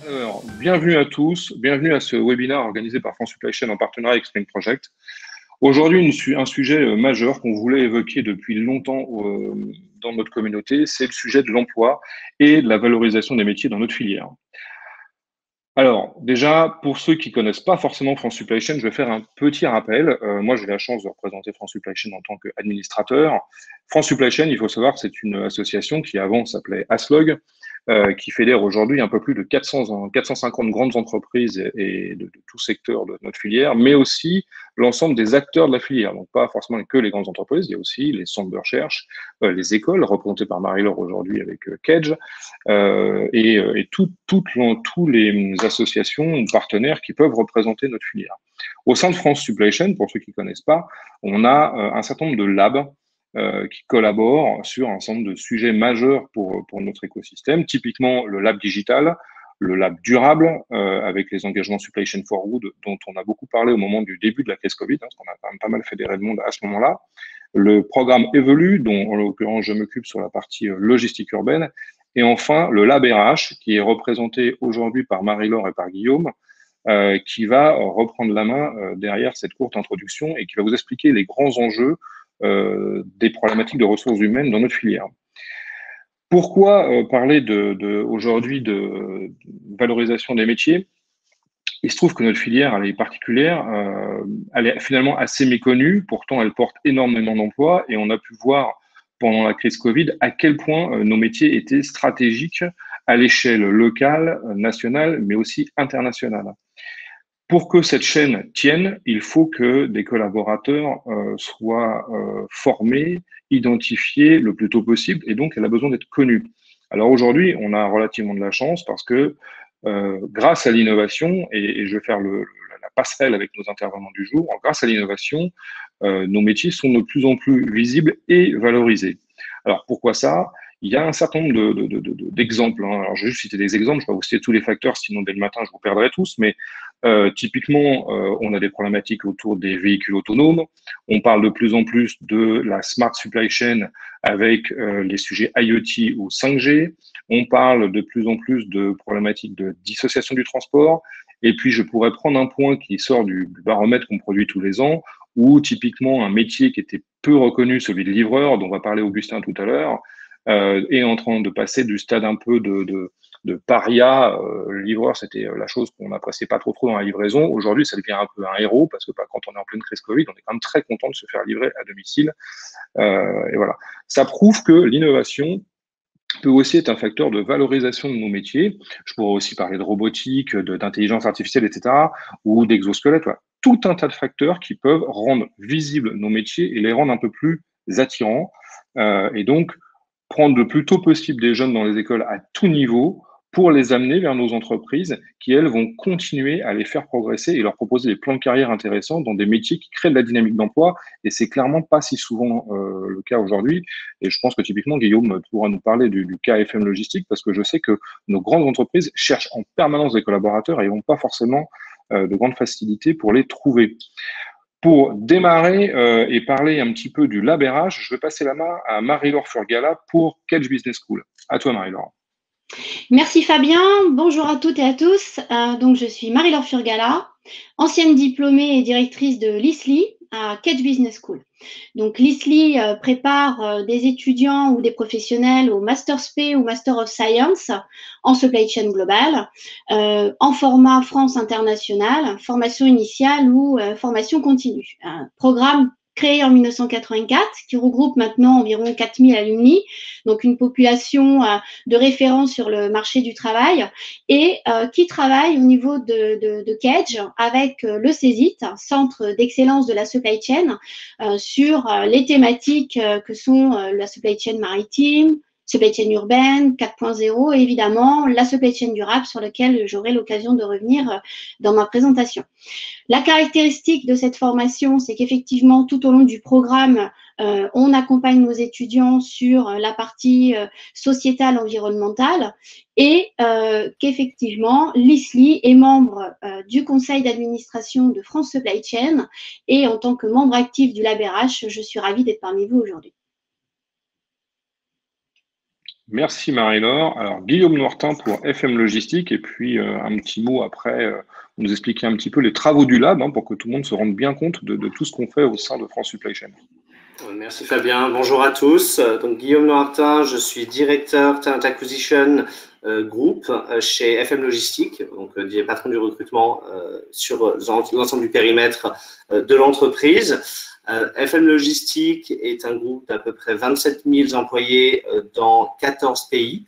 Alors, bienvenue à tous, bienvenue à ce webinaire organisé par France Supply Chain en partenariat avec Spring Project. Aujourd'hui, un sujet majeur qu'on voulait évoquer depuis longtemps dans notre communauté, c'est le sujet de l'emploi et de la valorisation des métiers dans notre filière. Alors, déjà, pour ceux qui ne connaissent pas forcément France Supply Chain, je vais faire un petit rappel. Moi, j'ai la chance de représenter France Supply Chain en tant qu'administrateur. France Supply Chain, il faut savoir que c'est une association qui avant s'appelait Aslog, qui fédère aujourd'hui un peu plus de 450 grandes entreprises et de tout secteur de notre filière, mais aussi l'ensemble des acteurs de la filière. Donc, pas forcément que les grandes entreprises, il y a aussi les centres de recherche, les écoles, représentées par Marie-Laure aujourd'hui avec Kedge, et tous les associations ou partenaires qui peuvent représenter notre filière. Au sein de France Supply Chain, pour ceux qui ne connaissent pas, on a un certain nombre de labs qui collaborent sur un certain nombre de sujets majeurs pour notre écosystème, typiquement le lab digital, le lab durable, avec les engagements Supply Chain for Good, dont on a beaucoup parlé au moment du début de la crise Covid, parce qu'on a quand même pas mal fédéré le monde à ce moment-là, le programme Evolu, dont en l'occurrence je m'occupe sur la partie logistique urbaine, et enfin le lab RH, qui est représenté aujourd'hui par Marie-Laure et par Guillaume, qui va reprendre la main derrière cette courte introduction et qui va vous expliquer les grands enjeux des problématiques de ressources humaines dans notre filière. Pourquoi parler aujourd'hui de valorisation des métiers? Il se trouve que notre filière, elle est particulière, elle est finalement assez méconnue, pourtant elle porte énormément d'emplois et on a pu voir pendant la crise Covid à quel point nos métiers étaient stratégiques à l'échelle locale, nationale, mais aussi internationale. Pour que cette chaîne tienne, il faut que des collaborateurs soient formés, identifiés le plus tôt possible, et donc elle a besoin d'être connue. Alors aujourd'hui, on a relativement de la chance parce que grâce à l'innovation, et je vais faire la passerelle avec nos intervenants du jour, grâce à l'innovation, nos métiers sont de plus en plus visibles et valorisés. Alors pourquoi ça? Il y a un certain nombre d'exemples. Alors, je vais juste citer des exemples, je ne vais pas vous citer tous les facteurs, sinon dès le matin, je vous perdrai tous, mais typiquement, on a des problématiques autour des véhicules autonomes. On parle de plus en plus de la smart supply chain avec les sujets IoT ou 5G. On parle de plus en plus de problématiques de dissociation du transport. Et puis, je pourrais prendre un point qui sort du baromètre qu'on produit tous les ans, où typiquement un métier qui était peu reconnu, celui de livreur, dont va parler Augustin tout à l'heure, est en train de passer du stade un peu de paria. Livreur, c'était la chose qu'on n'appréciait pas trop dans la livraison. Aujourd'hui, ça devient un peu un héros parce que quand on est en pleine crise Covid, on est quand même très content de se faire livrer à domicile. Et voilà. Ça prouve que l'innovation peut aussi être un facteur de valorisation de nos métiers. Je pourrais aussi parler de robotique, d'intelligence artificielle, etc., ou d'exosquelettes. Voilà. Tout un tas de facteurs qui peuvent rendre visibles nos métiers et les rendre un peu plus attirants. Et donc, prendre le plus tôt possible des jeunes dans les écoles à tout niveau pour les amener vers nos entreprises qui, elles, vont continuer à les faire progresser et leur proposer des plans de carrière intéressants dans des métiers qui créent de la dynamique d'emploi. Et c'est clairement pas si souvent le cas aujourd'hui. Et je pense que typiquement, Guillaume pourra nous parler du cas FM Logistique parce que je sais que nos grandes entreprises cherchent en permanence des collaborateurs et n'ont pas forcément de grandes facilités pour les trouver. Pour démarrer et parler un petit peu du Lab RH, je vais passer la main à Marie-Laure Furgala pour Kedge Business School. À toi, Marie-Laure. Merci Fabien, bonjour à toutes et à tous. Donc je suis Marie-Laure Furgala, ancienne diplômée et directrice de l'ISLI à Kedge Business School. Donc l'ISLI prépare des étudiants ou des professionnels au Master Sp ou Master of Science en Supply Chain Global, en format France International, formation initiale ou formation continue. Un programme créé en 1984, qui regroupe maintenant environ 4000 alumni, donc une population de référence sur le marché du travail, et qui travaille au niveau de Kedge avec le CESIT, Centre d'excellence de la supply chain, sur les thématiques que sont la supply chain maritime, supply chain urbaine, 4.0 et évidemment la supply chain durable sur laquelle j'aurai l'occasion de revenir dans ma présentation. La caractéristique de cette formation, c'est qu'effectivement, tout au long du programme, on accompagne nos étudiants sur la partie sociétale, environnementale et qu'effectivement, l'ISLI est membre du conseil d'administration de France Supply Chain et en tant que membre actif du Lab RH, je suis ravie d'être parmi vous aujourd'hui. Merci Marie-Laure. Alors Guillaume Noirtin pour FM Logistique et puis un petit mot après, nous expliquer un petit peu les travaux du lab pour que tout le monde se rende bien compte de tout ce qu'on fait au sein de France Supply Chain. Merci Fabien. Bonjour à tous. Donc Guillaume Noirtin, je suis directeur Talent Acquisition Group chez FM Logistique, donc patron du recrutement sur l'ensemble du périmètre de l'entreprise. FM Logistique est un groupe d'à peu près 27 000 employés dans 14 pays.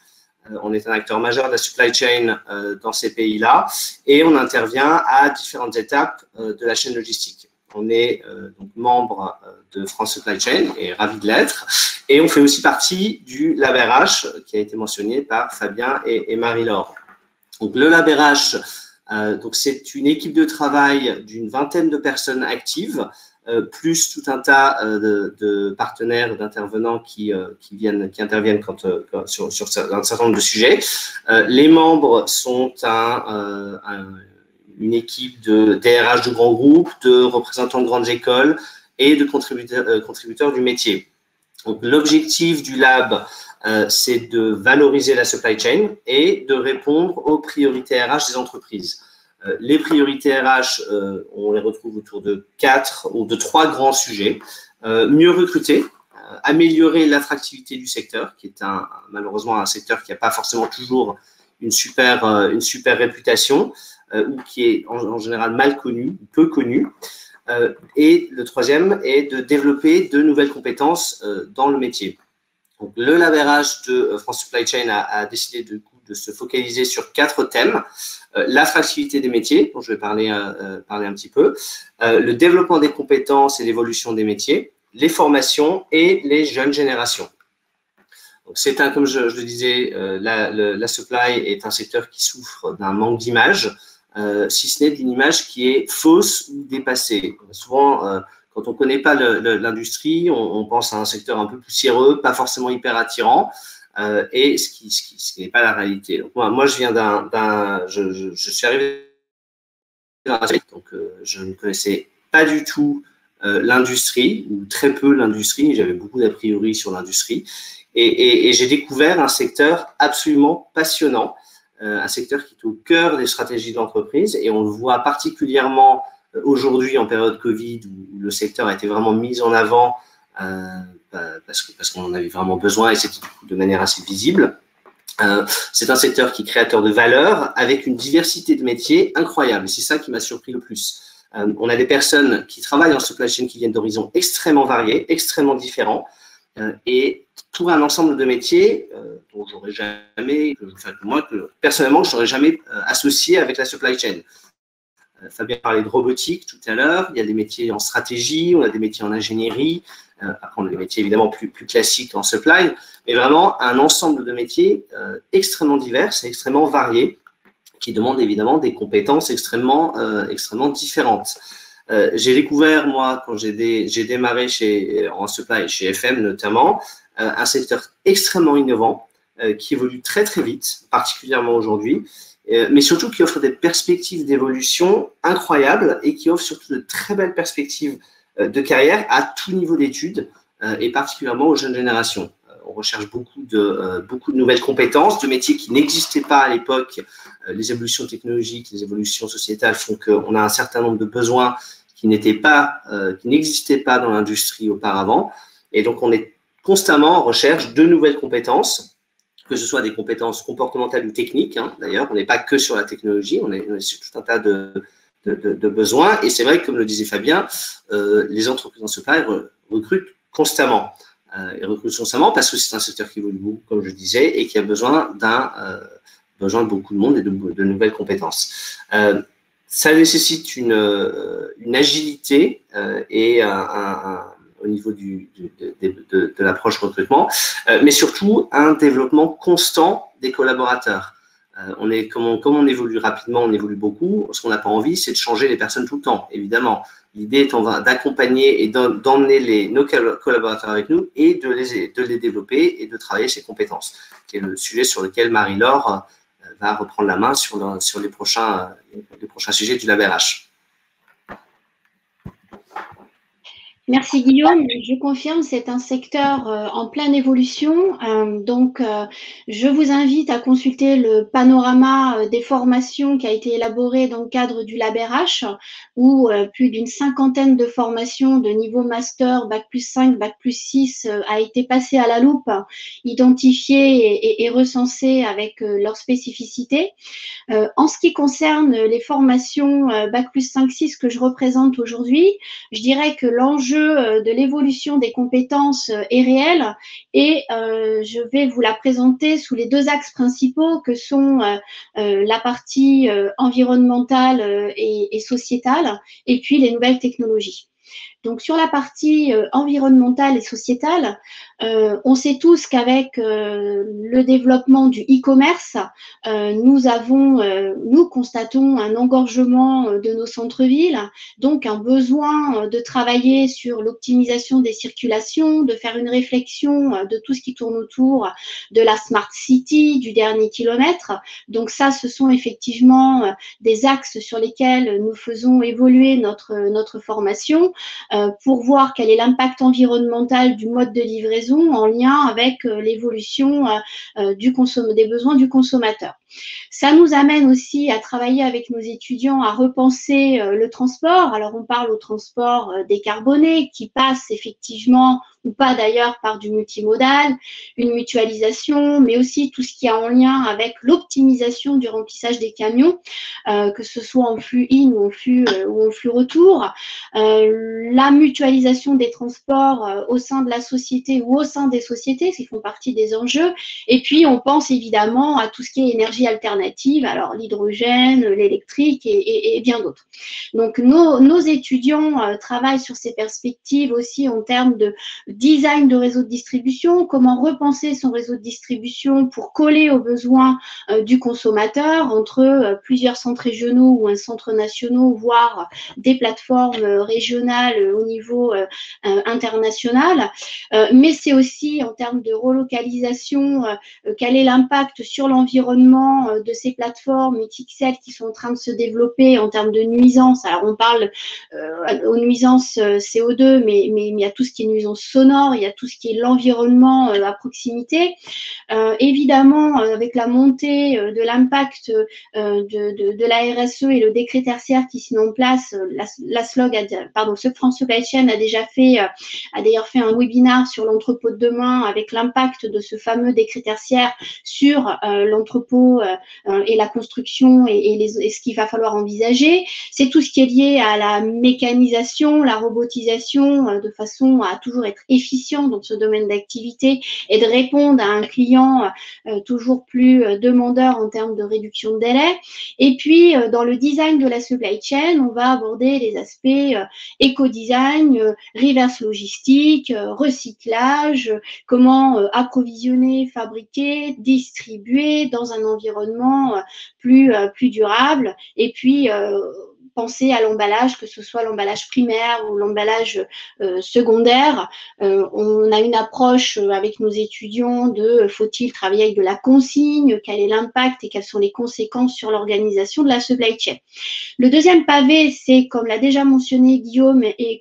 On est un acteur majeur de la supply chain dans ces pays-là et on intervient à différentes étapes de la chaîne logistique. On est donc membre de France Supply Chain et ravi de l'être. Et on fait aussi partie du Lab RH qui a été mentionné par Fabien et Marie-Laure. Donc le Lab RH, c'est une équipe de travail d'une vingtaine de personnes actives, plus tout un tas de partenaires, d'intervenants qui interviennent sur un certain nombre de sujets. Les membres sont une équipe de DRH de grands groupes, de représentants de grandes écoles et de contributeurs du métier. Donc, l'objectif du lab, c'est de valoriser la supply chain et de répondre aux priorités RH des entreprises. Les priorités RH, on les retrouve autour de 4 ou de 3 grands sujets. Mieux recruter, améliorer l'attractivité du secteur, qui est malheureusement un secteur qui n'a pas forcément toujours une super réputation, ou qui est en général mal connu, peu connu. Et le troisième est de développer de nouvelles compétences dans le métier. Donc, le Lab RH de France Supply Chain a décidé de se focaliser sur 4 thèmes. L'attractivité des métiers, dont je vais parler un petit peu, le développement des compétences et l'évolution des métiers, les formations et les jeunes générations. Donc, comme je le disais, la supply est un secteur qui souffre d'un manque d'image, si ce n'est d'une image qui est fausse ou dépassée. Souvent, quand on ne connaît pas l'industrie, on pense à un secteur un peu poussiéreux, pas forcément hyper attirant, et ce qui n'est pas la réalité. Donc, moi je viens je suis arrivé dans donc je ne connaissais pas du tout l'industrie, ou très peu l'industrie, j'avais beaucoup d'a priori sur l'industrie, et j'ai découvert un secteur absolument passionnant, un secteur qui est au cœur des stratégies de l'entreprise, et on le voit particulièrement aujourd'hui en période Covid, où le secteur a été vraiment mis en avant parce qu'on en avait vraiment besoin et c'est de manière assez visible. C'est un secteur qui est créateur de valeur avec une diversité de métiers incroyable, et c'est ça qui m'a surpris le plus. On a des personnes qui travaillent en supply chain qui viennent d'horizons extrêmement variés, extrêmement différents, et pour un ensemble de métiers dont j'aurais jamais, personnellement, je n'aurais jamais associé avec la supply chain. Fabien parlait de robotique tout à l'heure, il y a des métiers en stratégie, on a des métiers en ingénierie, après on a des métiers évidemment plus classiques en supply, mais vraiment un ensemble de métiers extrêmement divers et extrêmement variés, qui demandent évidemment des compétences extrêmement différentes. J'ai découvert, moi, quand j'ai démarré en supply, chez FM notamment, un secteur extrêmement innovant, qui évolue très très vite, particulièrement aujourd'hui, mais surtout qui offre des perspectives d'évolution incroyables et qui offre surtout de très belles perspectives de carrière à tout niveau d'études et particulièrement aux jeunes générations. On recherche beaucoup de nouvelles compétences, de métiers qui n'existaient pas à l'époque. Les évolutions technologiques, les évolutions sociétales font qu'on a un certain nombre de besoins qui n'existaient pas dans l'industrie auparavant. Et donc, on est constamment en recherche de nouvelles compétences, que ce soit des compétences comportementales ou techniques. D'ailleurs, on n'est pas que sur la technologie, on est sur tout un tas de besoins. Et c'est vrai que, comme le disait Fabien, les entreprises en supply recrutent constamment. Ils recrutent constamment parce que c'est un secteur qui évolue beaucoup, comme je disais, et qui a besoin de beaucoup de monde et de nouvelles compétences. Ça nécessite une agilité et au niveau de l'approche recrutement, mais surtout un développement constant des collaborateurs. Comme on évolue rapidement, on évolue beaucoup. Ce qu'on n'a pas envie, c'est de changer les personnes tout le temps, évidemment. L'idée étant d'accompagner et d'emmener nos collaborateurs avec nous et de les développer et de travailler ces compétences, qui est le sujet sur lequel Marie-Laure va reprendre la main sur les prochains sujets du Lab RH. Merci Guillaume. Je confirme, c'est un secteur en pleine évolution. Je vous invite à consulter le panorama des formations qui a été élaboré dans le cadre du Lab RH, où plus d'une 50aine de formations de niveau master, Bac+5, Bac+6 a été passée à la loupe, identifiée et recensée avec leurs spécificités. En ce qui concerne les formations Bac+5-6 que je représente aujourd'hui, je dirais que l'enjeu de l'évolution des compétences est réel et je vais vous la présenter sous les deux axes principaux que sont la partie environnementale et sociétale et puis les nouvelles technologies. Donc sur la partie environnementale et sociétale, on sait tous qu'avec le développement du e-commerce, nous constatons un engorgement de nos centres-villes, donc un besoin de travailler sur l'optimisation des circulations, de faire une réflexion de tout ce qui tourne autour de la Smart City, du dernier kilomètre. Donc ça, ce sont effectivement des axes sur lesquels nous faisons évoluer notre formation pour voir quel est l'impact environnemental du mode de livraison en lien avec l'évolution des besoins du consommateur. Ça nous amène aussi à travailler avec nos étudiants à repenser le transport. Alors, on parle au transport décarboné qui passe effectivement ou pas d'ailleurs par du multimodal, une mutualisation, mais aussi tout ce qui est en lien avec l'optimisation du remplissage des camions, que ce soit en flux in ou en flux retour. La mutualisation des transports au sein de la société ou au sein des sociétés, qui font partie des enjeux. Et puis, on pense évidemment à tout ce qui est énergie alternative, alors l'hydrogène, l'électrique et bien d'autres. Donc, nos étudiants travaillent sur ces perspectives aussi en termes de design de réseau de distribution, comment repenser son réseau de distribution pour coller aux besoins du consommateur entre plusieurs centres régionaux ou un centre national, voire des plateformes régionales au niveau international. Mais c'est aussi en termes de relocalisation, quel est l'impact sur l'environnement de ces plateformes XXL qui sont en train de se développer en termes de nuisances. Alors, on parle aux nuisances CO2, mais il y a tout ce qui est nuisances sonores, il y a tout ce qui est l'environnement à proximité. Évidemment, avec la montée de l'impact de la RSE et le décret tertiaire qui s'est mis en place, ce France Supply Chain a d'ailleurs fait un webinaire sur l'entrepôt de demain avec l'impact de ce fameux décret tertiaire sur l'entrepôt et la construction et ce qu'il va falloir envisager. C'est tout ce qui est lié à la mécanisation, la robotisation, de façon à toujours être efficient dans ce domaine d'activité et de répondre à un client toujours plus demandeur en termes de réduction de délai. Et puis, dans le design de la supply chain, on va aborder les aspects éco-design, reverse logistique, recyclage, comment approvisionner, fabriquer, distribuer dans un environnement plus durable. Et puis, penser à l'emballage, que ce soit l'emballage primaire ou l'emballage secondaire. On a une approche avec nos étudiants de faut-il travailler avec de la consigne, quel est l'impact et quelles sont les conséquences sur l'organisation de la supply chain. Le deuxième pavé, c'est, comme l'a déjà mentionné Guillaume et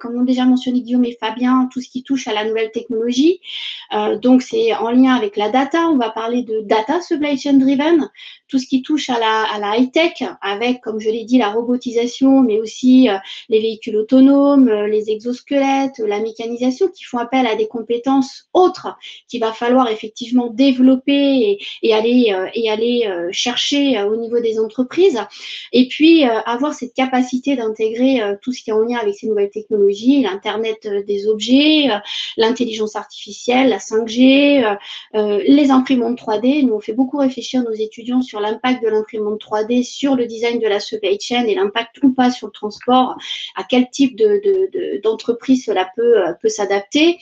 Fabien, tout ce qui touche à la nouvelle technologie. Donc, c'est en lien avec la data. On va parler de data supply chain driven, tout ce qui touche à la high-tech, avec, comme je l'ai dit, la robotisation, mais aussi les véhicules autonomes, les exosquelettes, la mécanisation, qui font appel à des compétences autres qu'il va falloir effectivement développer et aller chercher au niveau des entreprises. Et puis, avoir cette capacité d'intégrer tout ce qui est en lien avec ces nouvelles technologies, l'Internet des objets, l'intelligence artificielle, la 5G, les imprimantes 3D. Nous, on fait beaucoup réfléchir nos étudiants sur l'impact de l'imprimante 3D sur le design de la supply chain et l'impact ou pas sur le transport, à quel type d'entreprise cela peut s'adapter,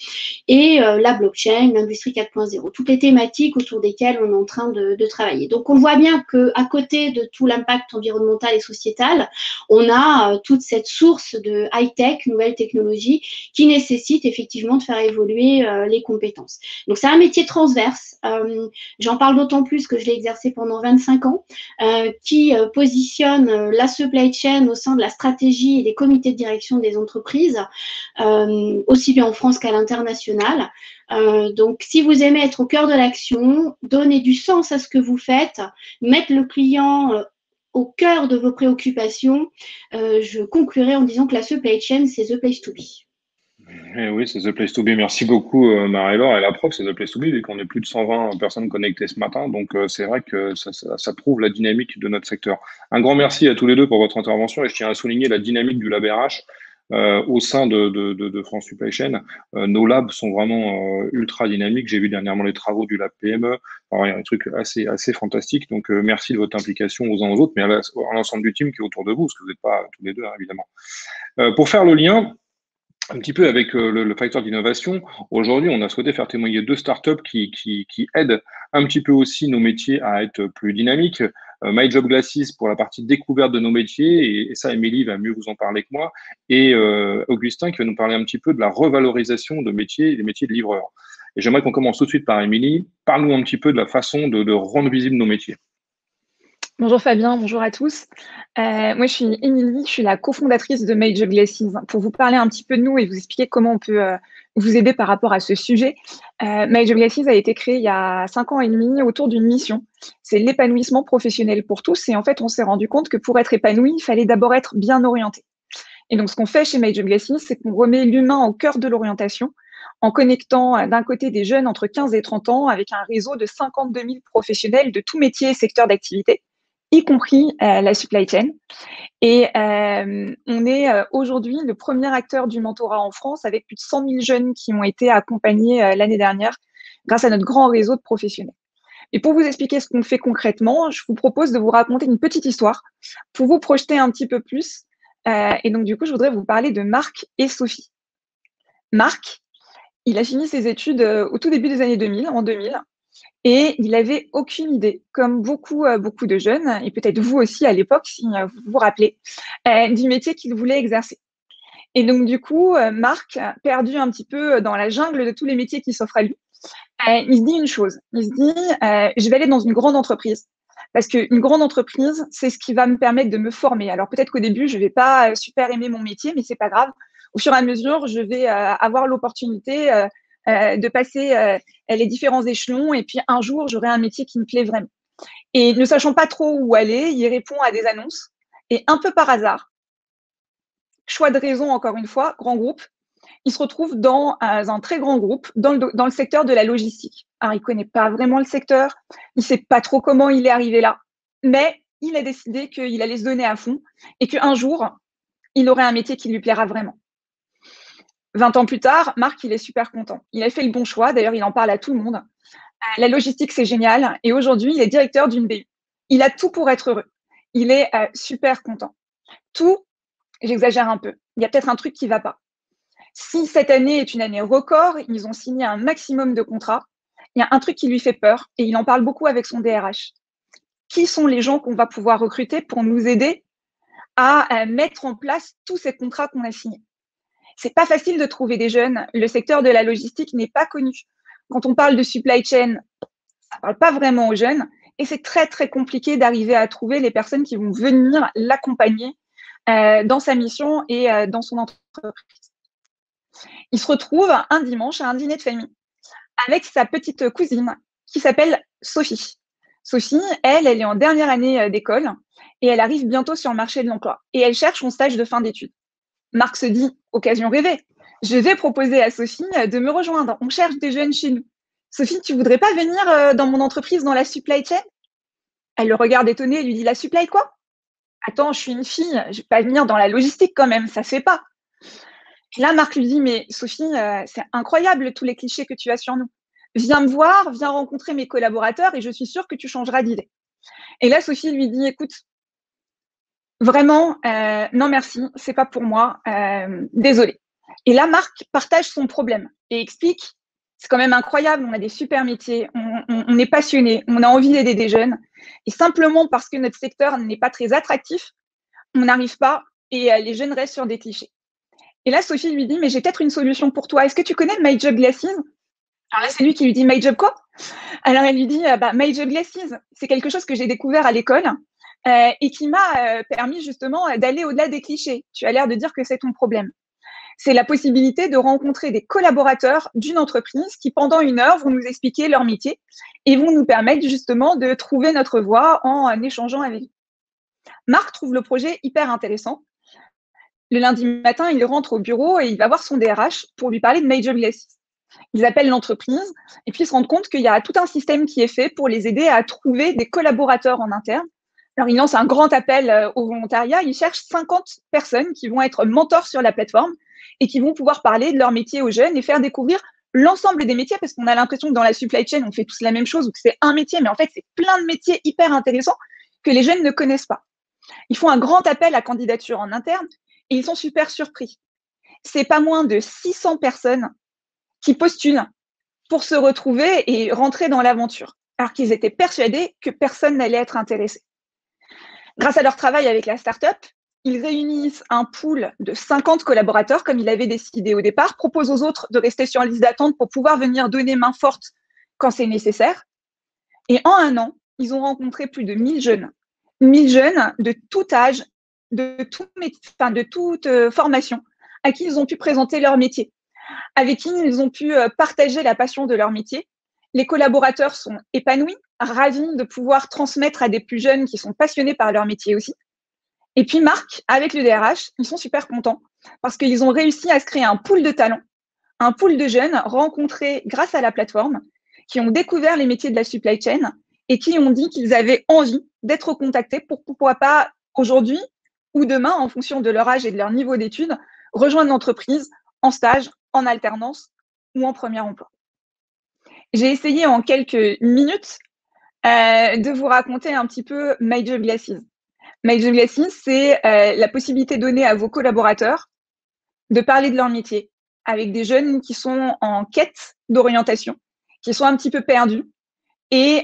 et la blockchain, l'industrie 4.0, toutes les thématiques autour desquelles on est en train de travailler. Donc, on voit bien qu'à côté de tout l'impact environnemental et sociétal, on a toute cette source de high-tech, nouvelles technologies, qui nécessite effectivement de faire évoluer les compétences. Donc, c'est un métier transverse. J'en parle d'autant plus que je l'ai exercé pendant 25 5 ans, qui positionne la supply chain au sein de la stratégie et des comités de direction des entreprises, aussi bien en France qu'à l'international. Donc, si vous aimez être au cœur de l'action, donner du sens à ce que vous faites, mettre le client au cœur de vos préoccupations, je conclurai en disant que la supply chain, c'est the place to be. Eh oui, c'est The Place to Be. Merci beaucoup, Marie-Laure. Et la preuve, c'est The Place to Be, vu qu'on est plus de 120 personnes connectées ce matin. Donc, c'est vrai que ça prouve la dynamique de notre secteur. Un grand merci à tous les deux pour votre intervention. Et je tiens à souligner la dynamique du Lab RH au sein de France Supply Chain. Nos labs sont vraiment ultra dynamiques. J'ai vu dernièrement les travaux du Lab PME. Alors, il y a un truc assez fantastique. Donc, merci de votre implication aux uns aux autres, mais à l'ensemble du team qui est autour de vous, parce que vous n'êtes pas tous les deux, hein, évidemment. Pour faire le lien, un petit peu avec le facteur d'innovation, aujourd'hui, on a souhaité faire témoigner 2 startups qui aident un petit peu aussi nos métiers à être plus dynamiques. My Job Glasses pour la partie découverte de nos métiers, et ça, Émilie va mieux vous en parler que moi, et Augustin qui va nous parler un petit peu de la revalorisation de métiers, des métiers de livreurs. Et j'aimerais qu'on commence tout de suite par Émilie. Parle-nous un petit peu de la façon de rendre visibles nos métiers. Bonjour Fabien, bonjour à tous. Moi, je suis Émilie, je suis la cofondatrice de My Job Glasses. Pour vous parler un petit peu de nous et vous expliquer comment on peut vous aider par rapport à ce sujet, My Job Glasses a été créé il y a 5 ans et demi autour d'une mission. C'est l'épanouissement professionnel pour tous. Et en fait, on s'est rendu compte que pour être épanoui, il fallait d'abord être bien orienté. Et donc, ce qu'on fait chez My Job Glasses, c'est qu'on remet l'humain au cœur de l'orientation en connectant d'un côté des jeunes entre 15 et 30 ans avec un réseau de 52 000 professionnels de tous métiers et secteurs d'activité, y compris la supply chain. Et on est aujourd'hui le premier acteur du mentorat en France avec plus de 100 000 jeunes qui ont été accompagnés l'année dernière grâce à notre grand réseau de professionnels. Et pour vous expliquer ce qu'on fait concrètement, je vous propose de vous raconter une petite histoire pour vous projeter un petit peu plus. Et donc, du coup, je voudrais vous parler de Marc et Sophie. Marc, il a fini ses études au tout début des années 2000, en 2000. Et il n'avait aucune idée, comme beaucoup de jeunes, et peut-être vous aussi à l'époque, si vous vous rappelez, du métier qu'il voulait exercer. Et donc, du coup, Marc, perdu un petit peu dans la jungle de tous les métiers qui s'offrent à lui, il se dit une chose. Il se dit, je vais aller dans une grande entreprise. Parce qu'une grande entreprise, c'est ce qui va me permettre de me former. Alors, peut-être qu'au début, je ne vais pas super aimer mon métier, mais ce n'est pas grave. Au fur et à mesure, je vais avoir l'opportunité de passer les différents échelons et puis un jour, j'aurai un métier qui me plaît vraiment. Et ne sachant pas trop où aller, il répond à des annonces et un peu par hasard, choix de raison encore une fois, grand groupe, il se retrouve dans un très grand groupe dans le secteur de la logistique. Alors, il ne connaît pas vraiment le secteur, il ne sait pas trop comment il est arrivé là, mais il a décidé qu'il allait se donner à fond et qu'un jour, il aurait un métier qui lui plaira vraiment. 20 ans plus tard, Marc, il est super content. Il a fait le bon choix. D'ailleurs, il en parle à tout le monde. La logistique, c'est génial. Et aujourd'hui, il est directeur d'une BU. Il a tout pour être heureux. Il est super content. Tout, j'exagère un peu. Il y a peut-être un truc qui ne va pas. Si cette année est une année record, ils ont signé un maximum de contrats. Il y a un truc qui lui fait peur et il en parle beaucoup avec son DRH. Qui sont les gens qu'on va pouvoir recruter pour nous aider à mettre en place tous ces contrats qu'on a signés? C'est pas facile de trouver des jeunes. Le secteur de la logistique n'est pas connu. Quand on parle de supply chain, ça parle pas vraiment aux jeunes. Et c'est très, très compliqué d'arriver à trouver les personnes qui vont venir l'accompagner dans sa mission et dans son entreprise. Il se retrouve un dimanche à un dîner de famille avec sa petite cousine qui s'appelle Sophie. Sophie, elle est en dernière année d'école et elle arrive bientôt sur le marché de l'emploi. Et elle cherche son stage de fin d'études. Marc se dit, occasion rêvée, je vais proposer à Sophie de me rejoindre. On cherche des jeunes chez nous. Sophie, tu voudrais pas venir dans mon entreprise dans la supply chain? Elle le regarde étonnée et lui dit, la supply quoi? Attends, je suis une fille, je vais pas venir dans la logistique quand même, ça se fait pas. Et là, Marc lui dit, mais Sophie, c'est incroyable tous les clichés que tu as sur nous. Viens me voir, viens rencontrer mes collaborateurs et je suis sûre que tu changeras d'idée. Et là, Sophie lui dit, écoute, vraiment, non merci, c'est pas pour moi, désolée. Et là, Marc partage son problème et explique, c'est quand même incroyable, on a des super métiers, on est passionné, on a envie d'aider des jeunes. Et simplement parce que notre secteur n'est pas très attractif, on n'arrive pas et les jeunes restent sur des clichés. Et là, Sophie lui dit, mais j'ai peut-être une solution pour toi. Est-ce que tu connais My Job Glasses? Alors là, c'est lui qui lui dit, My Job quoi? Alors, elle lui dit, Major Glasses, c'est quelque chose que j'ai découvert à l'école et qui m'a permis justement d'aller au-delà des clichés. Tu as l'air de dire que c'est ton problème. C'est la possibilité de rencontrer des collaborateurs d'une entreprise qui, pendant 1 heure, vont nous expliquer leur métier et vont nous permettre justement de trouver notre voie en échangeant avec eux. Marc trouve le projet hyper intéressant. Le lundi matin, il rentre au bureau et il va voir son DRH pour lui parler de Major Glasses. Ils appellent l'entreprise et puis ils se rendent compte qu'il y a tout un système qui est fait pour les aider à trouver des collaborateurs en interne. Alors, ils lancent un grand appel au volontariat. Ils cherchent 50 personnes qui vont être mentors sur la plateforme et qui vont pouvoir parler de leur métier aux jeunes et faire découvrir l'ensemble des métiers, parce qu'on a l'impression que dans la supply chain, on fait tous la même chose ou que c'est un métier, mais en fait, c'est plein de métiers hyper intéressants que les jeunes ne connaissent pas. Ils font un grand appel à candidature en interne et ils sont super surpris. C'est pas moins de 600 personnes qui postulent pour se retrouver et rentrer dans l'aventure, alors qu'ils étaient persuadés que personne n'allait être intéressé. Grâce à leur travail avec la startup, ils réunissent un pool de 50 collaborateurs, comme ils l'avaient décidé au départ, proposent aux autres de rester sur la liste d'attente pour pouvoir venir donner main forte quand c'est nécessaire. Et en 1 an, ils ont rencontré plus de 1000 jeunes. 1000 jeunes de tout âge, de toute formation, à qui ils ont pu présenter leur métier, avec qui ils ont pu partager la passion de leur métier. Les collaborateurs sont épanouis, ravis de pouvoir transmettre à des plus jeunes qui sont passionnés par leur métier aussi. Et puis Marc, avec le DRH, ils sont super contents parce qu'ils ont réussi à se créer un pool de talents, un pool de jeunes rencontrés grâce à la plateforme, qui ont découvert les métiers de la supply chain et qui ont dit qu'ils avaient envie d'être contactés pour pourquoi pas aujourd'hui ou demain, en fonction de leur âge et de leur niveau d'études, rejoindre l'entreprise en stage, en alternance ou en premier emploi. J'ai essayé en quelques minutes de vous raconter un petit peu Major Glasses. Major Glasses, c'est la possibilité donnée à vos collaborateurs de parler de leur métier avec des jeunes qui sont en quête d'orientation, qui sont un petit peu perdus et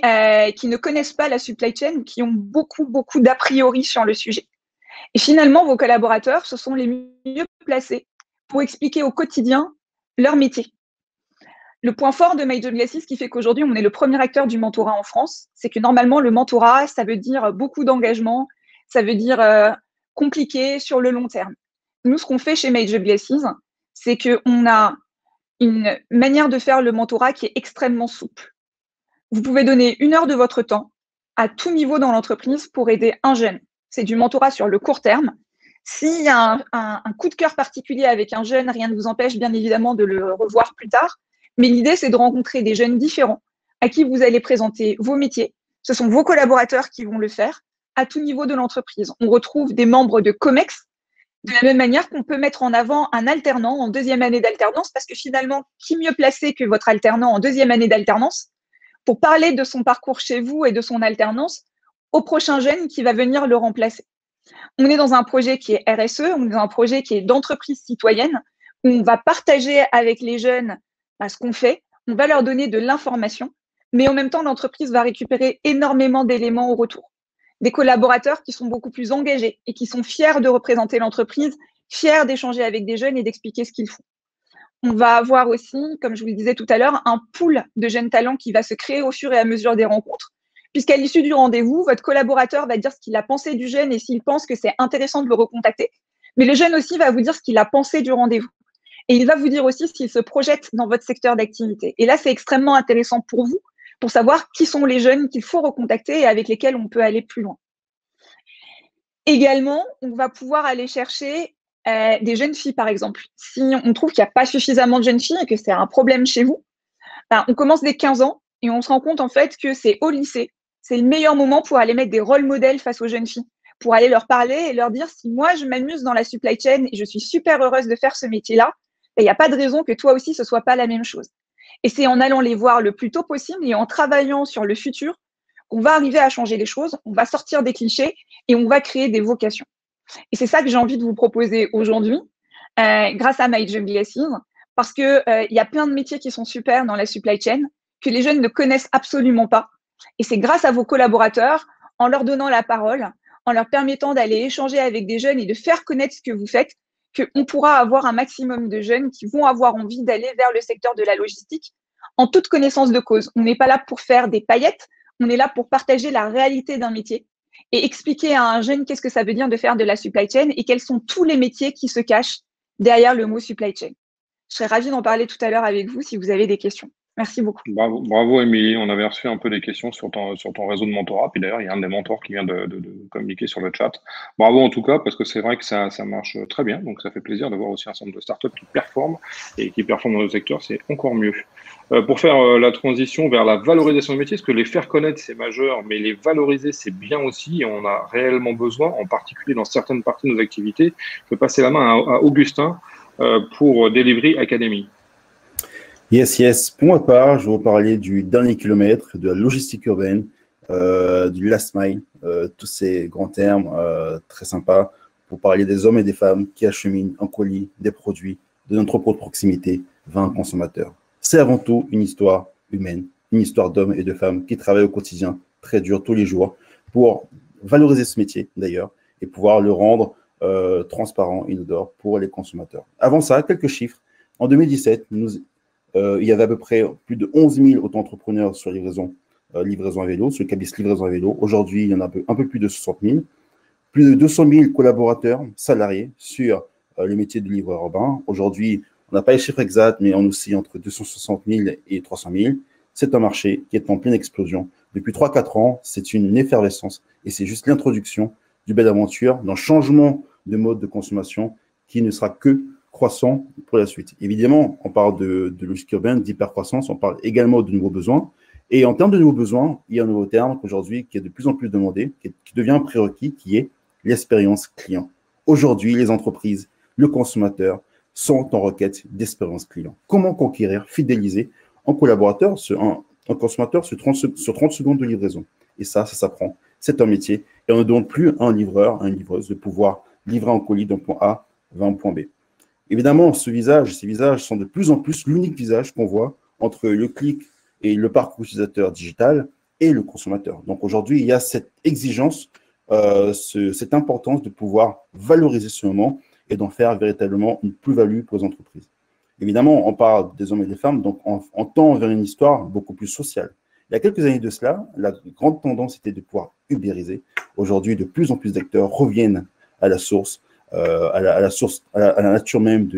qui ne connaissent pas la supply chain, qui ont beaucoup d'a priori sur le sujet. Et finalement, vos collaborateurs, ce sont les mieux placés pour expliquer au quotidien leur métier. Le point fort de Major Glasses, qui fait qu'aujourd'hui, on est le premier acteur du mentorat en France, c'est que normalement, le mentorat, ça veut dire beaucoup d'engagement, ça veut dire compliqué sur le long terme. Nous, ce qu'on fait chez Major Glasses, c'est qu'on a une manière de faire le mentorat qui est extrêmement souple. Vous pouvez donner 1 heure de votre temps à tout niveau dans l'entreprise pour aider un jeune. C'est du mentorat sur le court terme. S'il y a un coup de cœur particulier avec un jeune, rien ne vous empêche bien évidemment de le revoir plus tard. Mais l'idée, c'est de rencontrer des jeunes différents à qui vous allez présenter vos métiers. Ce sont vos collaborateurs qui vont le faire à tout niveau de l'entreprise. On retrouve des membres de COMEX de la même manière qu'on peut mettre en avant un alternant en 2e année d'alternance, parce que finalement, qui mieux placé que votre alternant en 2e année d'alternance pour parler de son parcours chez vous et de son alternance au prochain jeune qui va venir le remplacer. On est dans un projet qui est RSE, on est dans un projet qui est d'entreprise citoyenne, où on va partager avec les jeunes ce qu'on fait, on va leur donner de l'information, mais en même temps, l'entreprise va récupérer énormément d'éléments au retour. Des collaborateurs qui sont beaucoup plus engagés et qui sont fiers de représenter l'entreprise, fiers d'échanger avec des jeunes et d'expliquer ce qu'ils font. On va avoir aussi, comme je vous le disais tout à l'heure, un pool de jeunes talents qui va se créer au fur et à mesure des rencontres, puisqu'à l'issue du rendez-vous, votre collaborateur va dire ce qu'il a pensé du jeune et s'il pense que c'est intéressant de le recontacter. Mais le jeune aussi va vous dire ce qu'il a pensé du rendez-vous. Et il va vous dire aussi s'il se projette dans votre secteur d'activité. Et là, c'est extrêmement intéressant pour vous, pour savoir qui sont les jeunes qu'il faut recontacter et avec lesquels on peut aller plus loin. Également, on va pouvoir aller chercher des jeunes filles, par exemple. Si on trouve qu'il n'y a pas suffisamment de jeunes filles et que c'est un problème chez vous, on commence dès 15 ans et on se rend compte en fait que c'est au lycée, c'est le meilleur moment pour aller mettre des rôles modèles face aux jeunes filles, pour aller leur parler et leur dire si moi je m'amuse dans la supply chain et je suis super heureuse de faire ce métier-là, il n'y a pas de raison que toi aussi ce soit pas la même chose. Et c'est en allant les voir le plus tôt possible et en travaillant sur le futur qu'on va arriver à changer les choses, on va sortir des clichés et on va créer des vocations. Et c'est ça que j'ai envie de vous proposer aujourd'hui, grâce à Major Glasses, parce qu'il y a plein de métiers qui sont super dans la supply chain, que les jeunes ne connaissent absolument pas. Et c'est grâce à vos collaborateurs, en leur donnant la parole, en leur permettant d'aller échanger avec des jeunes et de faire connaître ce que vous faites, qu'on pourra avoir un maximum de jeunes qui vont avoir envie d'aller vers le secteur de la logistique en toute connaissance de cause. On n'est pas là pour faire des paillettes, on est là pour partager la réalité d'un métier et expliquer à un jeune qu'est-ce que ça veut dire de faire de la supply chain et quels sont tous les métiers qui se cachent derrière le mot supply chain. Je serais ravie d'en parler tout à l'heure avec vous si vous avez des questions. Merci beaucoup. Bravo Émilie. On avait reçu un peu des questions sur ton réseau de mentorat. Puis d'ailleurs, il y a un des mentors qui vient de communiquer sur le chat. Bravo en tout cas, parce que c'est vrai que ça marche très bien. Donc ça fait plaisir de voir aussi un certain nombre de startups qui performent et qui performent dans le secteur. C'est encore mieux. Pour faire la transition vers la valorisation du métier, parce que les faire connaître, c'est majeur, mais les valoriser, c'est bien aussi. Et on a réellement besoin, en particulier dans certaines parties de nos activités. Je vais passer la main à Augustin pour Delivery Academy. Yes. Pour ma part, je vais vous parler du dernier kilomètre, de la logistique urbaine, du last mile, tous ces grands termes très sympas pour parler des hommes et des femmes qui acheminent en colis des produits de l'entrepôt de proximité vers un consommateur. C'est avant tout une histoire humaine, une histoire d'hommes et de femmes qui travaillent au quotidien, très dur tous les jours, pour valoriser ce métier d'ailleurs et pouvoir le rendre transparent, inodore pour les consommateurs. Avant ça, quelques chiffres. En 2017, il y avait à peu près plus de 11 000 auto-entrepreneurs sur livraison à vélo, sur le cabis livraison à vélo. Aujourd'hui, il y en a un peu plus de 60 000. Plus de 200 000 collaborateurs salariés sur les métiers de livreur urbain. Aujourd'hui, on n'a pas les chiffres exacts, mais on oscille entre 260 000 et 300 000. C'est un marché qui est en pleine explosion. Depuis 3-4 ans, c'est une effervescence et c'est juste l'introduction du belle aventure, d'un changement de mode de consommation qui ne sera que croissant pour la suite. Évidemment, on parle de logique urbaine, d'hypercroissance, on parle également de nouveaux besoins. Et en termes de nouveaux besoins, il y a un nouveau terme aujourd'hui qui est de plus en plus demandé, qui devient un prérequis, qui est l'expérience client. Aujourd'hui, les entreprises, le consommateur sont en requête d'expérience client. Comment conquérir, fidéliser un collaborateur, un consommateur sur 30 secondes de livraison? Et ça s'apprend. C'est un métier. Et on ne demande plus à un livreur, à une livreuse de pouvoir livrer un colis d'un point A vers un point B. Évidemment, ces visages sont de plus en plus l'unique visage qu'on voit entre le clic et le parcours utilisateur digital et le consommateur. Donc aujourd'hui, il y a cette exigence, cette importance de pouvoir valoriser ce moment et d'en faire véritablement une plus-value pour les entreprises. Évidemment, on parle des hommes et des femmes, donc on tend vers une histoire beaucoup plus sociale. Il y a quelques années de cela, la grande tendance était de pouvoir ubériser. Aujourd'hui, de plus en plus d'acteurs reviennent à la source, à la nature même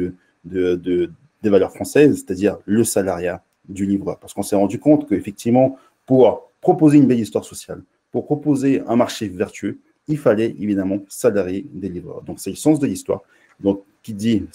des valeurs françaises, c'est-à-dire le salariat du livreur. Parce qu'on s'est rendu compte qu'effectivement, pour proposer une belle histoire sociale, pour proposer un marché vertueux, il fallait évidemment salarier des livreurs. Donc, c'est le sens de l'histoire. Donc, qui dit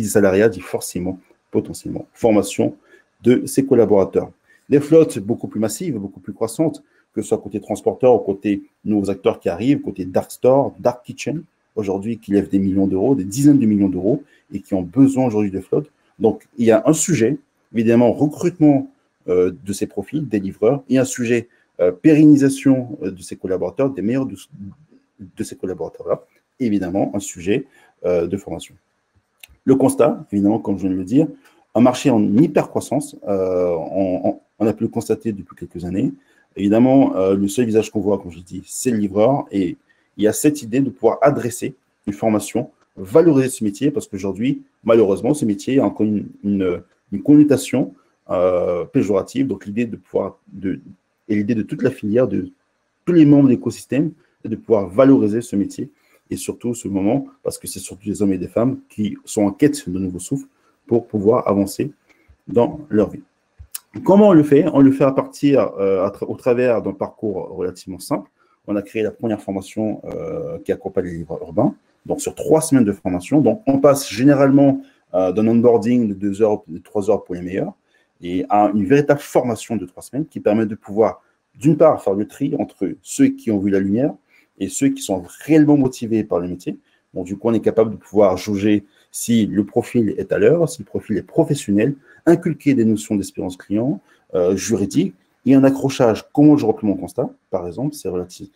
salariat dit forcément, potentiellement, formation de ses collaborateurs. Des flottes beaucoup plus massives, beaucoup plus croissantes, que ce soit côté transporteur ou côté nouveaux acteurs qui arrivent, côté dark store, dark kitchen, aujourd'hui qui lèvent des millions d'euros, des dizaines de millions d'euros et qui ont besoin aujourd'hui de flottes. Donc, il y a un sujet, évidemment, recrutement de ces profils, des livreurs, et un sujet pérennisation de ces collaborateurs, des meilleurs de ces collaborateurs-là, et évidemment, un sujet de formation. Le constat, évidemment, comme je viens de le dire, un marché en hyper-croissance, on a pu le constater depuis quelques années. Évidemment, le seul visage qu'on voit, comme je dis, c'est le livreur, et il y a cette idée de pouvoir adresser une formation, valoriser ce métier, parce qu'aujourd'hui, malheureusement, ce métier a encore une connotation péjorative. Donc, l'idée de pouvoir, et l'idée de toute la filière, de tous les membres de l'écosystème, est de pouvoir valoriser ce métier, et surtout ce moment, parce que c'est surtout des hommes et des femmes qui sont en quête de nouveaux souffles pour pouvoir avancer dans leur vie. Comment on le fait? On le fait à partir, au travers d'un parcours relativement simple. On a créé la première formation qui accompagne les livreurs urbains, donc sur 3 semaines de formation. Donc, on passe généralement d'un onboarding de 2 heures, de 3 heures pour les meilleurs, et à une véritable formation de 3 semaines qui permet de pouvoir, d'une part, faire le tri entre ceux qui ont vu la lumière et ceux qui sont réellement motivés par le métier. Donc, du coup, on est capable de pouvoir jauger si le profil est à l'heure, si le profil est professionnel, inculquer des notions d'expérience client, juridique, et un accrochage. Comment je remplis mon constat, par exemple, c'est relatif,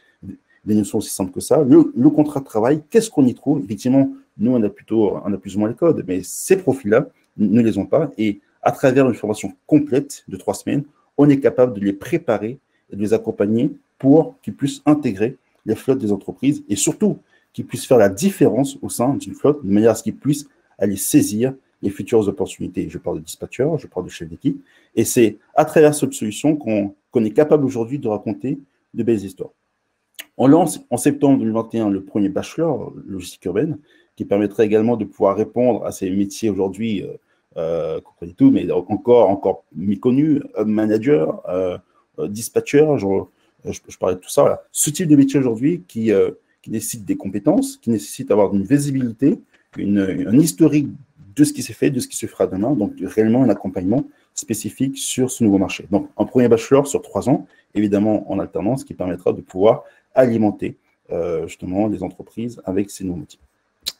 des notions aussi simples que ça. Le contrat de travail, qu'est-ce qu'on y trouve? Effectivement, nous, on a plus ou moins les codes, mais ces profils-là ne les ont pas. Et à travers une formation complète de 3 semaines, on est capable de les préparer et de les accompagner pour qu'ils puissent intégrer les flottes des entreprises et surtout qu'ils puissent faire la différence au sein d'une flotte de manière à ce qu'ils puissent aller saisir les futures opportunités. Je parle de dispatcher, je parle de chef d'équipe. Et c'est à travers cette solution qu'on est capable aujourd'hui de raconter de belles histoires. On lance en septembre 2021 le premier bachelor logistique urbaine qui permettrait également de pouvoir répondre à ces métiers aujourd'hui qu'on connaît tout, mais encore méconnus, manager, dispatcher, je parlais de tout ça. Voilà. Ce type de métier aujourd'hui qui nécessite des compétences, qui nécessite d'avoir une visibilité, un historique de ce qui s'est fait, de ce qui se fera demain, donc réellement un accompagnement spécifique sur ce nouveau marché. Donc, un premier bachelor sur 3 ans, évidemment en alternance, qui permettra de pouvoir alimenter justement les entreprises avec ces nouveaux métiers.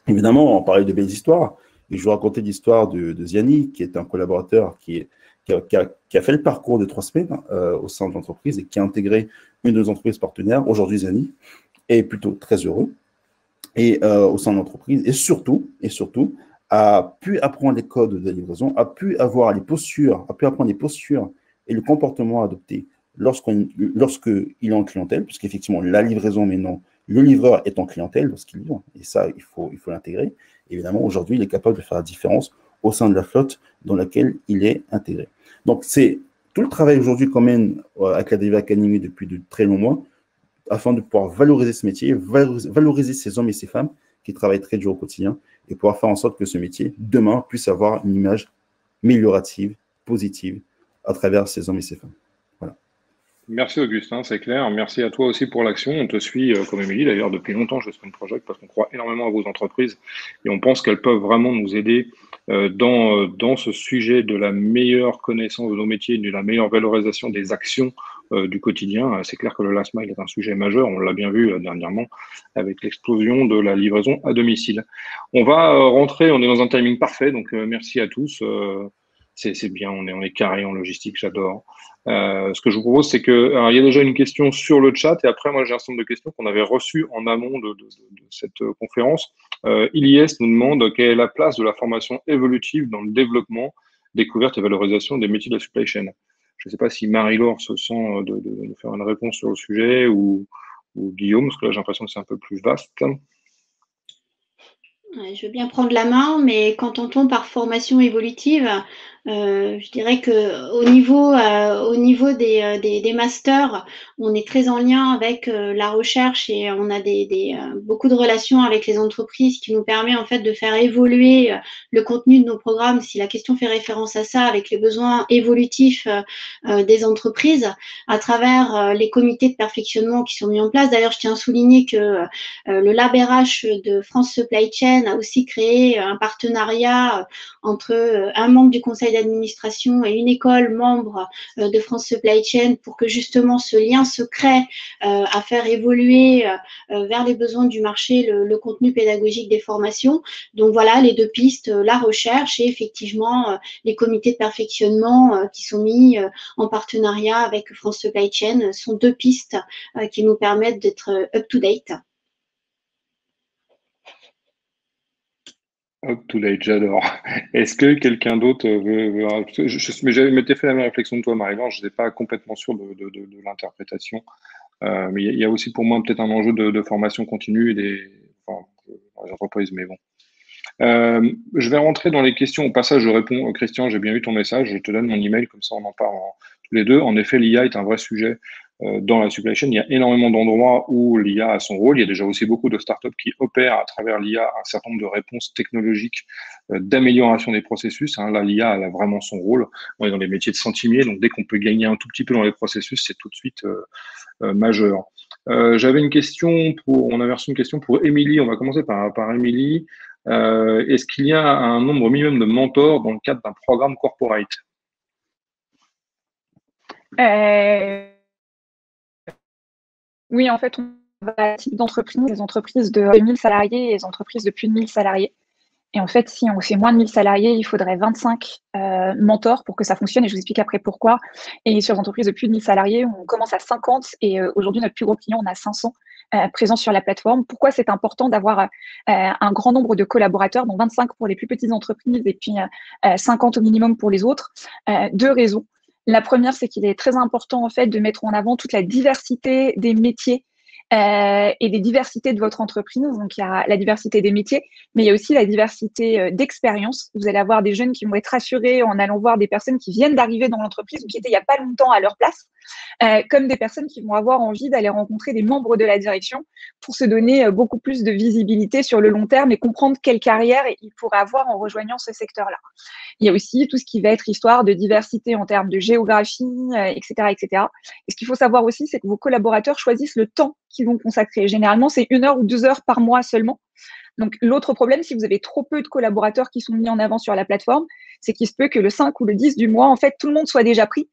Évidemment, on parlait de belles histoires, et je vous racontais l'histoire de Ziani, qui est un collaborateur qui a fait le parcours de 3 semaines au sein de l'entreprise et qui a intégré une de nos entreprises partenaires. Aujourd'hui, Ziani est plutôt très heureux et, au sein de l'entreprise, et surtout, a pu apprendre les codes de livraison, a pu apprendre les postures et le comportement à adopter lorsqu'il est en clientèle, puisqu'effectivement, la livraison, mais non, le livreur est en clientèle lorsqu'il livre, et ça, il faut l'intégrer. Évidemment, aujourd'hui, il est capable de faire la différence au sein de la flotte dans laquelle il est intégré. Donc, c'est tout le travail aujourd'hui qu'on mène avec la Delivery Academy depuis de très longs mois, afin de pouvoir valoriser ce métier, valoriser ces hommes et ces femmes qui travaillent très dur au quotidien, et pouvoir faire en sorte que ce métier, demain, puisse avoir une image améliorative, positive, à travers ces hommes et ces femmes. Voilà. Merci Augustin, c'est clair. Merci à toi aussi pour l'action. On te suit, comme Émilie, d'ailleurs, depuis longtemps chez Sprint Project, parce qu'on croit énormément à vos entreprises et on pense qu'elles peuvent vraiment nous aider dans ce sujet de la meilleure connaissance de nos métiers, de la meilleure valorisation des actions du quotidien. C'est clair que le last mile est un sujet majeur. On l'a bien vu dernièrement avec l'explosion de la livraison à domicile. On va rentrer, on est dans un timing parfait, donc merci à tous. C'est bien, on est carré en logistique, j'adore. Ce que je vous propose, c'est que alors, il y a déjà une question sur le chat, et après, moi, j'ai un certain nombre de questions qu'on avait reçues en amont de cette conférence. Ilyes nous demande quelle est la place de la formation évolutive dans le développement, découverte et valorisation des métiers de la supply chain. Je ne sais pas si Marie-Laure se sent de nous faire une réponse sur le sujet ou Guillaume, parce que là, j'ai l'impression que c'est un peu plus vaste. Je veux bien prendre la main, mais quand on entend par formation évolutive, je dirais que au niveau des masters, on est très en lien avec la recherche et on a beaucoup de relations avec les entreprises qui nous permet en fait de faire évoluer le contenu de nos programmes, si la question fait référence à ça, avec les besoins évolutifs des entreprises à travers les comités de perfectionnement qui sont mis en place. D'ailleurs, je tiens à souligner que le Lab RH de France Supply Chain a aussi créé un partenariat entre un membre du conseil d'administration et une école membre de France Supply Chain pour que justement ce lien se crée à faire évoluer vers les besoins du marché le contenu pédagogique des formations. Donc voilà, les 2 pistes, la recherche et effectivement les comités de perfectionnement qui sont mis en partenariat avec France Supply Chain sont 2 pistes qui nous permettent d'être up-to-date. Up to date, j'adore. Est-ce que quelqu'un d'autre veut mais j'avais m'étais fait la même réflexion que toi, Marie-Laure, je n'étais pas complètement sûr de l'interprétation. Mais il y a aussi pour moi peut-être un enjeu de formation continue dans les entreprises, mais bon. Je vais rentrer dans les questions. Au passage, je réponds, Christian, j'ai bien eu ton message, je te donne mon email, comme ça on en parle tous les deux. En effet, l'IA est un vrai sujet dans la supply chain. Il y a énormément d'endroits où l'IA a son rôle. Il y a déjà aussi beaucoup de startups qui opèrent à travers l'IA un certain nombre de réponses technologiques d'amélioration des processus. Là, l'IA, elle a vraiment son rôle. On est dans les métiers de centimiers, donc dès qu'on peut gagner un tout petit peu dans les processus, c'est tout de suite majeur. J'avais une question on avait reçu une question pour Émilie. On va commencer par Émilie. Est-ce qu'il y a un nombre minimum de mentors dans le cadre d'un programme corporate? Oui, en fait, on va à type d'entreprise, les entreprises de 1000 salariés et les entreprises de plus de 1000 salariés. Et en fait, si on fait moins de 1000 salariés, il faudrait 25 mentors pour que ça fonctionne. Et je vous explique après pourquoi. Et sur les entreprises de plus de 1000 salariés, on commence à 50. Et aujourd'hui, notre plus gros client, on a 500 présents sur la plateforme. Pourquoi c'est important d'avoir un grand nombre de collaborateurs, donc 25 pour les plus petites entreprises et puis 50 au minimum pour les autres? 2 raisons. La première, c'est qu'il est très important en fait de mettre en avant toute la diversité des métiers et des diversités de votre entreprise. Donc, il y a la diversité des métiers, mais il y a aussi la diversité d'expérience. Vous allez avoir des jeunes qui vont être rassurés en allant voir des personnes qui viennent d'arriver dans l'entreprise ou qui étaient il n'y a pas longtemps à leur place, comme des personnes qui vont avoir envie d'aller rencontrer des membres de la direction pour se donner beaucoup plus de visibilité sur le long terme et comprendre quelle carrière ils pourraient avoir en rejoignant ce secteur-là. Il y a aussi tout ce qui va être histoire de diversité en termes de géographie, etc., etc. Et ce qu'il faut savoir aussi, c'est que vos collaborateurs choisissent le temps qu'ils vont consacrer. Généralement, c'est 1 heure ou 2 heures par mois seulement. Donc, l'autre problème, si vous avez trop peu de collaborateurs qui sont mis en avant sur la plateforme, c'est qu'il se peut que le 5 ou le 10 du mois, en fait, tout le monde soit déjà pris.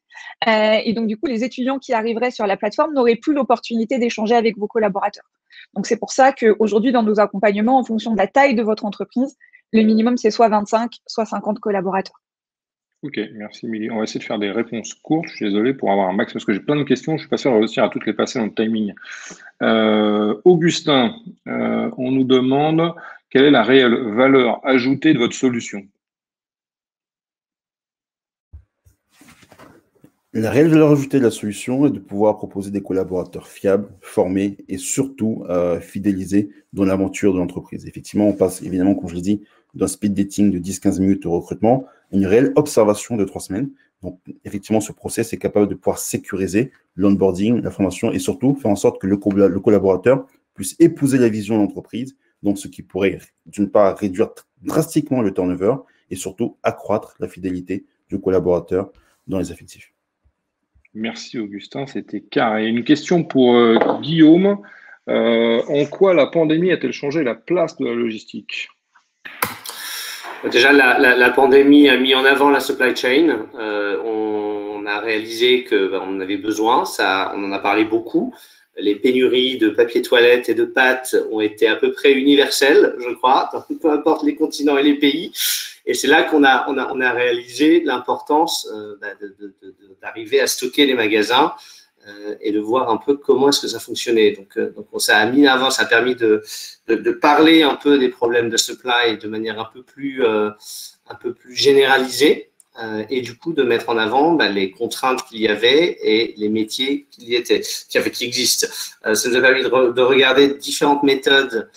Et donc, du coup, les étudiants qui arriveraient sur la plateforme n'auraient plus l'opportunité d'échanger avec vos collaborateurs. Donc, c'est pour ça qu'aujourd'hui, dans nos accompagnements, en fonction de la taille de votre entreprise, le minimum, c'est soit 25, soit 50 collaborateurs. Ok, merci Émilie. On va essayer de faire des réponses courtes. Je suis désolé pour avoir un max parce que j'ai plein de questions. Je ne suis pas sûr de réussir à toutes les passer dans le timing. Augustin, on nous demande quelle est la réelle valeur ajoutée de votre solution? La réelle valeur ajoutée de la solution est de pouvoir proposer des collaborateurs fiables, formés et surtout fidélisés dans l'aventure de l'entreprise. Effectivement, on passe évidemment, comme je l'ai dit, d'un speed dating de 10-15 minutes au recrutement à une réelle observation de 3 semaines. Donc, effectivement, ce process est capable de pouvoir sécuriser l'onboarding, la formation et surtout faire en sorte que le collaborateur puisse épouser la vision de l'entreprise, donc ce qui pourrait, d'une part, réduire drastiquement le turnover et surtout accroître la fidélité du collaborateur dans les effectifs. Merci Augustin, c'était carré. Une question pour Guillaume. En quoi la pandémie a-t-elle changé la place de la logistique? Déjà, la pandémie a mis en avant la supply chain. On a réalisé qu'on avait besoin, on en a parlé beaucoup. Les pénuries de papier toilette et de pâtes ont été à peu près universelles, je crois, peu importe les continents et les pays. Et c'est là qu'on a réalisé l'importance d'arriver à stocker les magasins et de voir un peu comment est-ce que ça fonctionnait. Donc ça a mis en avant, ça a permis de parler un peu des problèmes de supply de manière un peu plus généralisée et du coup de mettre en avant les contraintes qu'il y avait et les métiers qui existent. Ça nous a permis de regarder différentes méthodes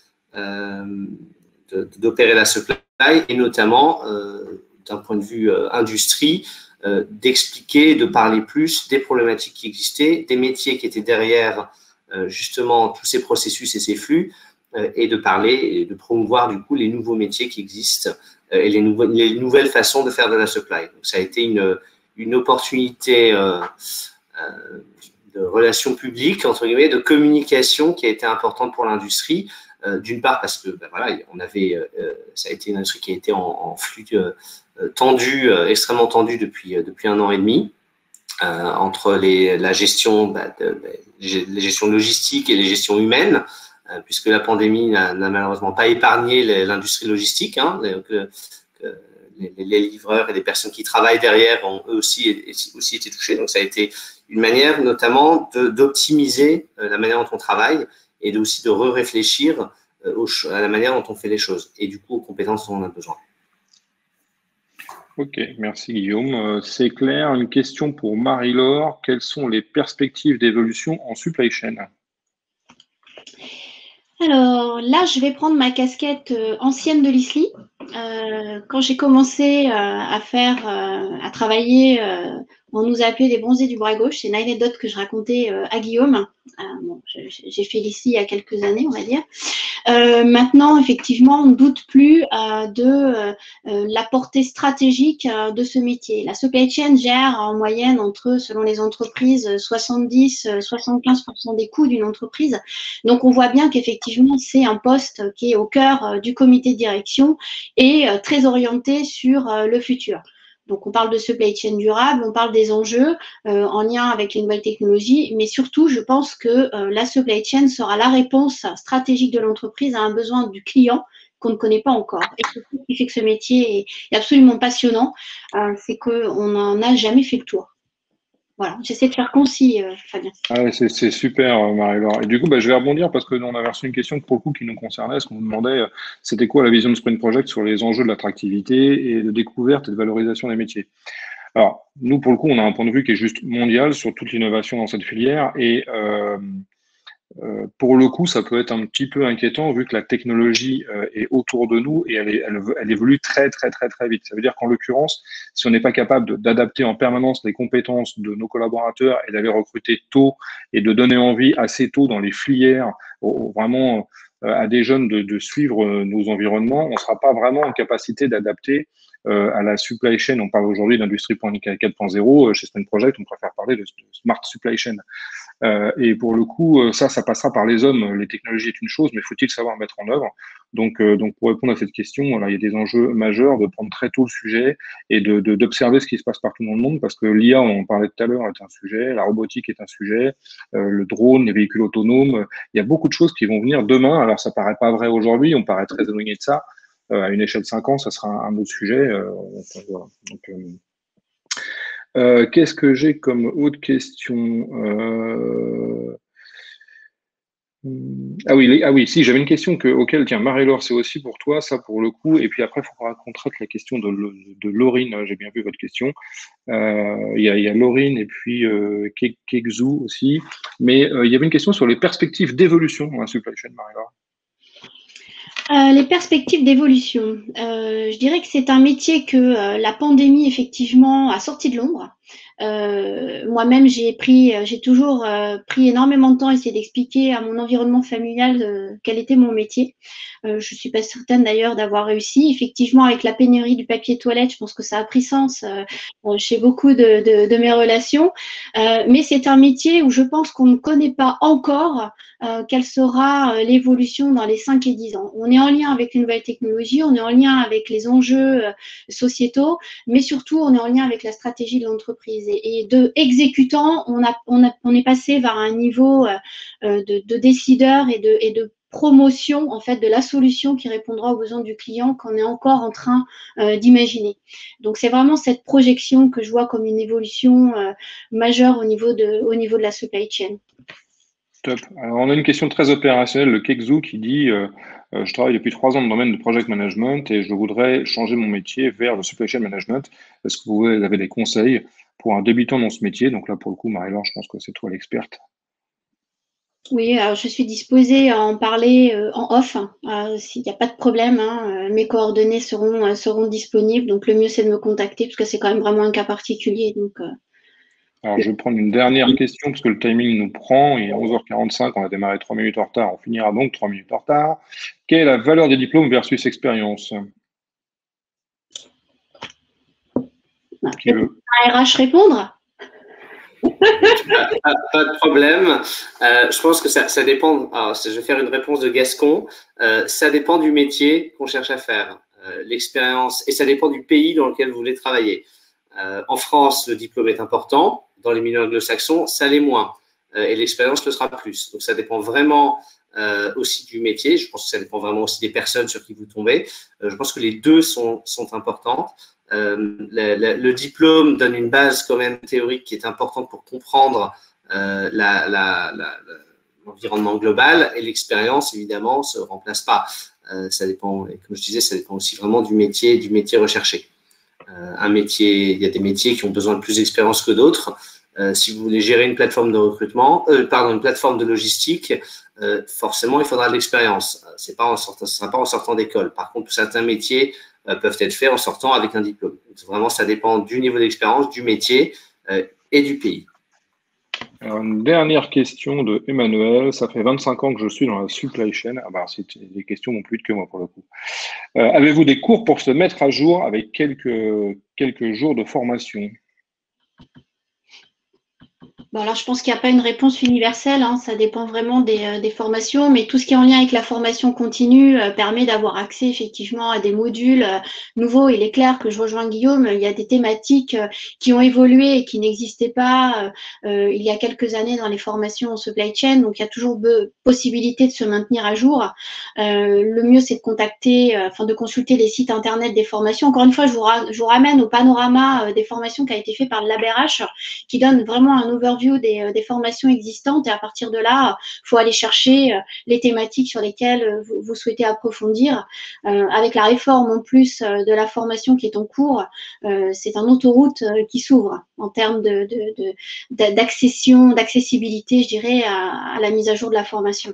d'opérer la supply et notamment d'un point de vue industrie, d'expliquer, de parler plus des problématiques qui existaient, des métiers qui étaient derrière justement tous ces processus et ces flux, et de parler et de promouvoir du coup les nouveaux métiers qui existent et les nouvelles façons de faire de la supply. Donc ça a été une opportunité de relations publiques, entre guillemets, de communication qui a été importante pour l'industrie. D'une part parce que voilà, ça a été une industrie qui a été en flux tendu, extrêmement tendu depuis 1 an et demi, entre la gestion, les gestions logistiques et les gestions humaines, puisque la pandémie n'a malheureusement pas épargné l'industrie logistique. Hein, les livreurs et les personnes qui travaillent derrière ont eux aussi été touchés. Donc ça a été une manière notamment d'optimiser la manière dont on travaille et aussi de réfléchir à la manière dont on fait les choses et du coup aux compétences dont on a besoin. Ok, merci Guillaume. C'est clair. Une question pour Marie-Laure. Quelles sont les perspectives d'évolution en supply chain? Alors là, je vais prendre ma casquette ancienne de l'ISLI. Quand j'ai commencé à travailler, on nous a appelé des bronzés du bras gauche. C'est une anecdote que je racontais à Guillaume. J'ai fait l'ISLI il y a quelques années, on va dire. Maintenant, effectivement, on ne doute plus de la portée stratégique de ce métier. La supply chain gère en moyenne selon les entreprises, 70-75% des coûts d'une entreprise. Donc, on voit bien qu'effectivement, c'est un poste qui est au cœur du comité de direction et très orienté sur le futur. Donc, on parle de supply chain durable, on parle des enjeux en lien avec les nouvelles technologies, mais surtout, je pense que la supply chain sera la réponse stratégique de l'entreprise à un besoin du client qu'on ne connaît pas encore. Et ce qui fait que ce métier est absolument passionnant, c'est qu'on n'en a jamais fait le tour. Voilà, j'essaie de faire concis, Fabien. Ah, c'est super, Marie-Laure. Et du coup, je vais rebondir parce qu'on avait reçu une question pour le coup qui nous concernait, parce qu'on nous demandait c'était quoi la vision de Sprint Project sur les enjeux de l'attractivité et de découverte et de valorisation des métiers. Alors, nous, pour le coup, on a un point de vue qui est juste mondial sur toute l'innovation dans cette filière et Pour le coup, ça peut être un petit peu inquiétant vu que la technologie est autour de nous et elle évolue très, très, très, très vite. Ça veut dire qu'en l'occurrence, si on n'est pas capable d'adapter en permanence les compétences de nos collaborateurs et d'aller recruter tôt et de donner envie assez tôt dans les filières, vraiment à des jeunes de suivre nos environnements, on ne sera pas vraiment en capacité d'adapter à la supply chain. On parle aujourd'hui d'industrie 4.0. Chez Spend Project, on préfère parler de smart supply chain. Et pour le coup, ça passera par les hommes. Les technologies est une chose, mais faut-il savoir mettre en œuvre? Donc, pour répondre à cette question, voilà, il y a des enjeux majeurs de prendre très tôt le sujet et d'observer ce qui se passe partout dans le monde, parce que l'IA, on en parlait tout à l'heure, est un sujet, la robotique est un sujet, le drone, les véhicules autonomes. Il y a beaucoup de choses qui vont venir demain. Alors, ça paraît pas vrai aujourd'hui, on paraît très éloigné de ça. À une échelle de 5 ans, ça sera un autre sujet. Voilà. Donc, qu'est-ce que j'ai comme autre question? Ah oui, si, j'avais une question auquel, tiens, Marie-Laure, c'est aussi pour toi, ça pour le coup, et puis après, il faudra qu'on traite la question de Laurine, j'ai bien vu votre question. Il y a Laurine et puis Kekzu aussi, mais il y avait une question sur les perspectives d'évolution dans la supply chain, Marie-Laure. Les perspectives d'évolution. Je dirais que c'est un métier que la pandémie, effectivement, a sorti de l'ombre. Moi-même, j'ai toujours pris énormément de temps à essayer d'expliquer à mon environnement familial quel était mon métier. Je suis pas certaine d'ailleurs d'avoir réussi. Effectivement, avec la pénurie du papier toilette, je pense que ça a pris sens chez beaucoup de mes relations. Mais c'est un métier où je pense qu'on ne connaît pas encore quelle sera l'évolution dans les 5 et 10 ans. On est en lien avec les nouvelles technologies, on est en lien avec les enjeux sociétaux, mais surtout, on est en lien avec la stratégie de l'entreprise. Et de exécutant, on est passé vers un niveau de décideur et de promotion en fait de la solution qui répondra aux besoins du client qu'on est encore en train d'imaginer. Donc c'est vraiment cette projection que je vois comme une évolution majeure au niveau de la supply chain. Top. Alors, on a une question très opérationnelle, le Kekzu, qui dit je travaille depuis 3 ans dans le domaine de project management et je voudrais changer mon métier vers le supply chain management. Est-ce que vous avez des conseils pour un débutant dans ce métier? Donc là, pour le coup, Marie-Laure, je pense que c'est toi l'experte. Oui, alors je suis disposée à en parler en off, s'il n'y a pas de problème. Mes coordonnées seront disponibles. Donc le mieux, c'est de me contacter parce que c'est quand même vraiment un cas particulier. Donc, Alors, je vais prendre une dernière question parce que le timing nous prend. Il est 11h45, on a démarré 3 minutes en retard. On finira donc 3 minutes en retard. Quelle est la valeur des diplômes versus expérience? Qui veut? RH répondre? Pas de problème. Je pense que ça dépend. Alors, je vais faire une réponse de Gascon. Ça dépend du métier qu'on cherche à faire, l'expérience, et ça dépend du pays dans lequel vous voulez travailler. En France, le diplôme est important. Dans les milieux anglo-saxons, ça l'est moins. Et l'expérience le sera plus. Donc, ça dépend vraiment aussi du métier. Je pense que ça dépend vraiment aussi des personnes sur qui vous tombez. Je pense que les deux sont importantes. Le diplôme donne une base quand même théorique qui est importante pour comprendre l'environnement global, et l'expérience, évidemment, ne se remplace pas. Ça dépend, et comme je disais, ça dépend aussi vraiment du métier recherché. Il y a des métiers qui ont besoin de plus d'expérience que d'autres. Si vous voulez gérer une plateforme de recrutement, une plateforme de logistique, forcément, il faudra de l'expérience. Ce ne sera pas en sortant d'école. Par contre, certains métiers peuvent être faits en sortant avec un diplôme. Donc, vraiment, ça dépend du niveau d'expérience, du métier et du pays. Alors, une dernière question de Emmanuel. Ça fait 25 ans que je suis dans la supply chain. Ah bah, c'est des questions non plus vite que moi pour le coup. Avez-vous des cours pour se mettre à jour avec quelques jours de formation? Bon, alors, je pense qu'il n'y a pas une réponse universelle, ça dépend vraiment des formations, mais tout ce qui est en lien avec la formation continue permet d'avoir accès effectivement à des modules nouveaux. Il est clair que je rejoins Guillaume, il y a des thématiques qui ont évolué et qui n'existaient pas il y a quelques années dans les formations en supply chain, donc il y a toujours possibilité de se maintenir à jour. Le mieux, c'est de de consulter les sites internet des formations. Encore une fois, je vous ramène au panorama des formations qui a été fait par le LabRH, qui donne vraiment un overview overview des formations existantes et à partir de là, il faut aller chercher les thématiques sur lesquelles vous souhaitez approfondir. Avec la réforme en plus de la formation qui est en cours, c'est une autoroute qui s'ouvre en termes d'accessibilité, je dirais, à la mise à jour de la formation.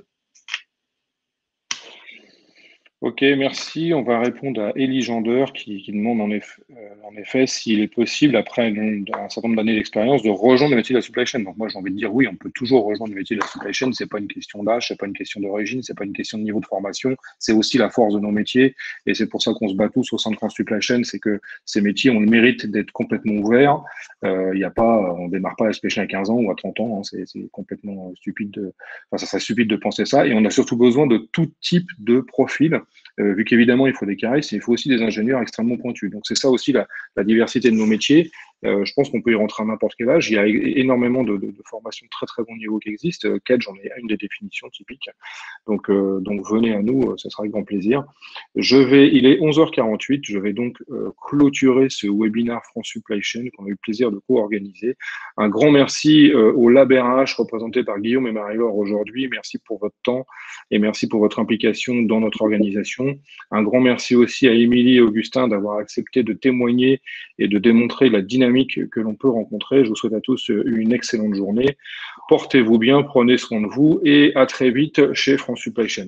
Ok, merci. On va répondre à Elie Gender qui demande en effet s'il est possible, après un certain nombre d'années d'expérience, de rejoindre le métier de la supply chain. Donc moi, j'ai envie de dire oui, on peut toujours rejoindre le métier de la supply chain. C'est pas une question d'âge, c'est pas une question d'origine, c'est pas une question de niveau de formation. C'est aussi la force de nos métiers. Et c'est pour ça qu'on se bat tous au sein de France Supply Chain, c'est que ces métiers ont le mérite d'être complètement ouverts. On démarre pas la supply chain à 15 ans ou à 30 ans. Hein, c'est complètement stupide ça serait stupide de penser ça. Et on a surtout besoin de tout type de profil. Vu qu'évidemment, il faut des caristes, il faut aussi des ingénieurs extrêmement pointus. Donc, c'est ça aussi la diversité de nos métiers. Je pense qu'on peut y rentrer à n'importe quel âge. Il y a énormément de formations de très, très bon niveau qui existent. Kedge, j'en ai une des définitions typiques. Donc venez à nous, ce sera avec grand plaisir. Il est 11h48. Je vais donc clôturer ce webinaire France Supply Chain qu'on a eu le plaisir de co-organiser. Un grand merci au Lab RH représenté par Guillaume et Marie-Laure aujourd'hui. Merci pour votre temps et merci pour votre implication dans notre organisation. Un grand merci aussi à Émilie et Augustin d'avoir accepté de témoigner et de démontrer la dynamique que l'on peut rencontrer. Je vous souhaite à tous une excellente journée. Portez-vous bien, prenez soin de vous et à très vite chez France Supply Chain.